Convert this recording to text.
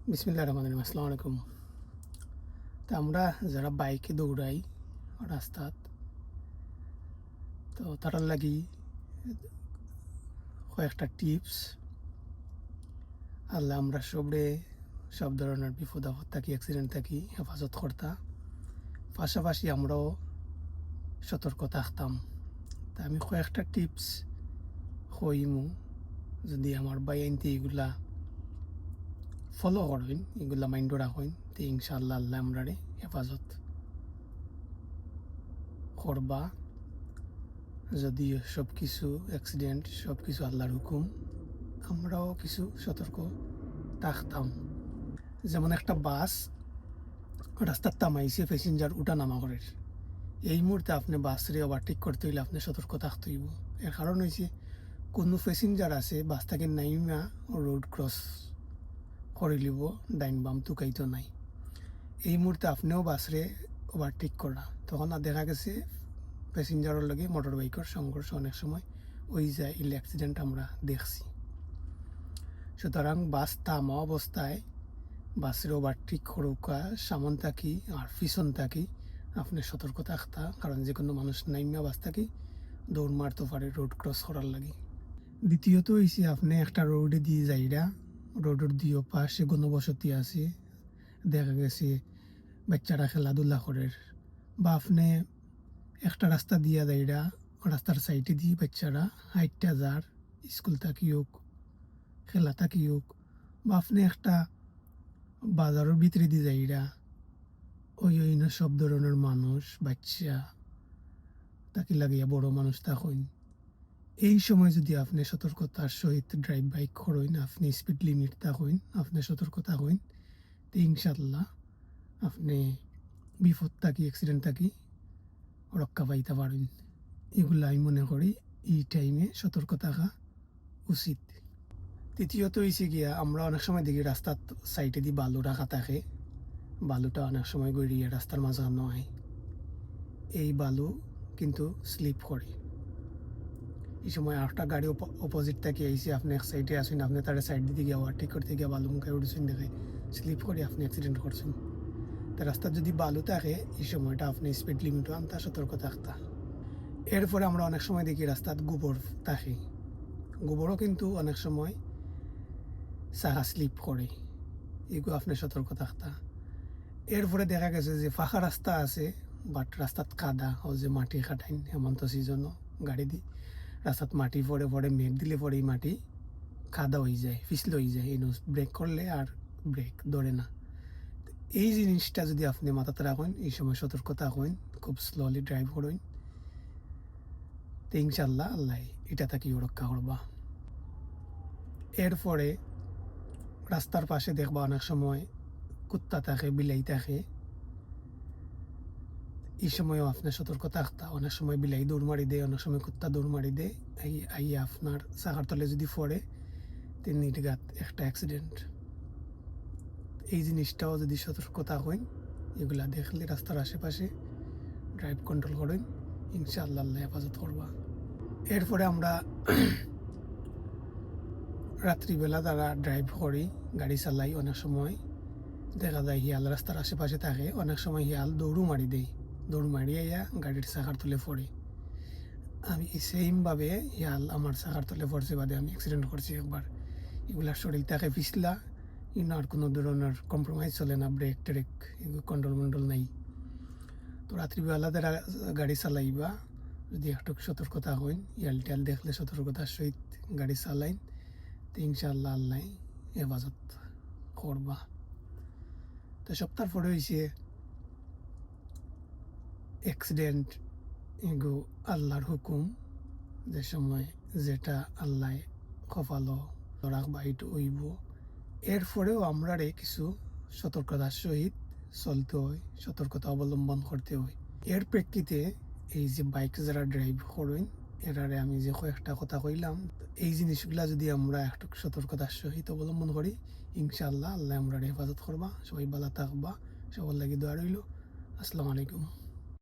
বিসমিল্লাহির রহমানির রহিম। আসসালামু আলাইকুম। তো আমরা যারা বাইকে দৌড়াই রাস্তাত, তো তারার লাগি কয়েকটা টিপস আল্লাহ আমরা সব ধরনের বিপদ আপদ থাকি, অ্যাক্সিডেন্ট থাকি হেফাজত করতা, পাশাপাশি আমরাও সতর্ক থাকতাম। তা আমি কয়েকটা টিপস কইমু, যদি আমার বাই আইনতে এগুলা ফলো করবেন, এগুলা মাইন্ডও রাখবেন, তো ইনশাআল্লাহ আল্লাহ আমরা হেফাজত করবা। যদিও সব কিছু অ্যাক্সিডেন্ট, সব কিছু আল্লাহর হুকুম, আমরাও কিছু সতর্ক থাকতাম। যেমন একটা বাস রাস্তার থামাইছে, প্যাসেঞ্জার উঠা নামা করে, এই মুহূর্তে আপনি বাসরে ওভারটেক করতে হইলে আপনি সতর্ক থাকতে হইব। এর কারণ হয়েছে কোনো প্যাসেঞ্জার আছে বাস থেকে নাইমা রোড ক্রস করে লিব, ডাইন বাম তুকাইতো নাই, এই মুহূর্তে আপনিও বাসরে ওভারটেক করা, তখন দেখা গেছে প্যাসেঞ্জারের লগে মোটর বাইকের সংঘর্ষ অনেক সময় ওই যায়, এই অ্যাক্সিডেন্ট আমরা দেখছি। সুতরাং বাস থামা অবস্থায় বাসের ওভারটেক করুকা সামন থাকি আর পিছন থাকি আপনি সতর্ক থাকতা, কারণ যে কোনো মানুষ নাইমা বাস থাকি দৌড় মারতে পারে রোড ক্রস করার লাগে। দ্বিতীয়ত হয়েছে আপনি একটা রোডে দিয়ে যাইরা, রোডের দুই পাশে গণবসতি আছে, দেখা গেছে বাচ্চারা খেলাধুলা করে, বা আপনি একটা রাস্তা দিয়া যাইরা রাস্তার সাইডে দিয়ে বাচ্চারা হাইটটা যার স্কুল থাকি হোক, খেলা থাকি হোক, বা আপনি একটা বাজারের ভিতরে দিয়ে যাইরা ওই না সব ধরনের মানুষ, বাচ্চা তাকে লাগিয়া বড় মানুষ থাকেন, এই সময় যদি আপনি সতর্কতার সহিত ড্রাইভ বাইক করেন, আপনি স্পিড লিমিট থাকেন, আপনি সতর্ক থাকেন, তো ইনশাল্লাহ আপনি বিপদ থাকি, অ্যাক্সিডেন্ট থাকি রক্ষা পাইতে পারেন। এগুলো আমি মনে করি এই টাইমে সতর্ক থাকা উচিত। তৃতীয়ত হয়েছে গিয়া আমরা অনেক সময় দেখি রাস্তার সাইডে দিয়ে বালু রাখা থাকে, বালুটা অনেক সময় গড়িয়ে রাস্তার মাঝখানে হয়, এই বালু কিন্তু স্লিপ করে। এই সময় আরেকটা গাড়ি অপোজিট থেকে আইসি, আপনি এক সাইডে আসেন, আপনি তার সাইড দিকে গিয়ে ওভারটেক করতে গিয়ে বালু মুখে উঠেছেন, দেখে স্লিপ করে আপনি অ্যাক্সিডেন্ট করছেন। তা রাস্তার যদি বালু থাকে এই সময়টা আপনি স্পিড লিমিটও আনতা, সতর্ক থাকতা। এরপরে আমরা অনেক সময় দেখি রাস্তার গোবর থাকে, গোবরও কিন্তু অনেক সময় চাকা স্লিপ করে, এগুলো আপনি সতর্ক থাকতা। এরপরে দেখা গেছে যে ফাঁকা রাস্তা আছে বাট রাস্তাত কাদা, ও যে মাটি কাটাইন হেমন্ত সিজনও গাড়ি দি রাস্তাত মাটি পড়ে পড়ে, মেঘ দিলে পরে এই মাটি কাদা হয়ে যায়, পিছলে হয়ে যায়, এই ব্রেক করলে আর ব্রেক ধরে না। এই জিনিসটা যদি আপনি মাথাতে রাখেন, এই সময় সতর্ক থাকেন, খুব স্লোলি ড্রাইভ করেন, তো ইনশাল্লাহ আল্লাহ এটা থেকেও রক্ষা করবা। এরপরে রাস্তার পাশে দেখবা অনেক সময় কুত্তা থাকে, বিলাই থাকে, এই সময়ও আপনার সতর্ক থাকতা। অনেক সময় বিলাই দৌড় মারি দেয়, অনেক সময় কুত্তা দৌড় মারি দেয়, আইয়া আপনার চাকার তলে যদি পড়ে তিন নির্ঘাত একটা অ্যাক্সিডেন্ট। এই জিনিসটাও যদি সতর্ক থাকেন, এগুলা দেখলে রাস্তার আশেপাশে ড্রাইভ কন্ট্রোল করেন, ইনশাআল্লাহ আল্লাহ হেফাজত করবা। এরপরে আমরা রাত্রিবেলা যারা ড্রাইভ করি, গাড়ি চালাই, অনেক সময় দেখা যায় হিয়াল রাস্তার আশেপাশে থাকে, অনেক সময় হিয়াল দৌড়ও মারি দেয়, দৌড় মারিয়ে গাড়ির চাকার তলে পড়ে। আমি সেমভাবে হিয়াল আমার চাকার তলে পড়ছে, বাদে আমি অ্যাক্সিডেন্ট করছি একবার। এগুলার শরীর থাকে পিছলা, আর কোনো ধরনের কম্প্রোমাইজ চলে না, ব্রেক ট্রেক এগুলো কন্ট্রোল মন্ডল নাই। তো রাত্রিবেলা যারা গাড়ি চালাইবা যদি একটু সতর্কতা হইন, ইয়াল টিয়াল দেখলে সতর্কতার সহিত গাড়ি চালাইন, তো ইনশাআল্লাহ আল্লাহ হেফাজত করবা। তো সপ্তাহ পরে হয়েছে অ্যাক্সিডেন্ট, এগো আল্লাহর হুকুম, যে সময় যেটা আল্লাহ কপালো রাখবা এইটু হইব। এরপরেও আমরা কিছু সতর্কতার সহিত চলতে হয়, সতর্কতা অবলম্বন করতে হয়। এর প্রেক্ষিতে এই যে বাইক যারা ড্রাইভ করেন, এরারে আমি যে কয়েকটা কথা কইলাম, এই জিনিসগুলা যদি আমরা একটু সতর্কতার সহিত অবলম্বন করি, ইনশাআল্লাহ আল্লাহ আমরা হেফাজত করবা। সবাই ভালো থাকবা, সবার লাগি দোয়া রইল। আসসালামু আলাইকুম।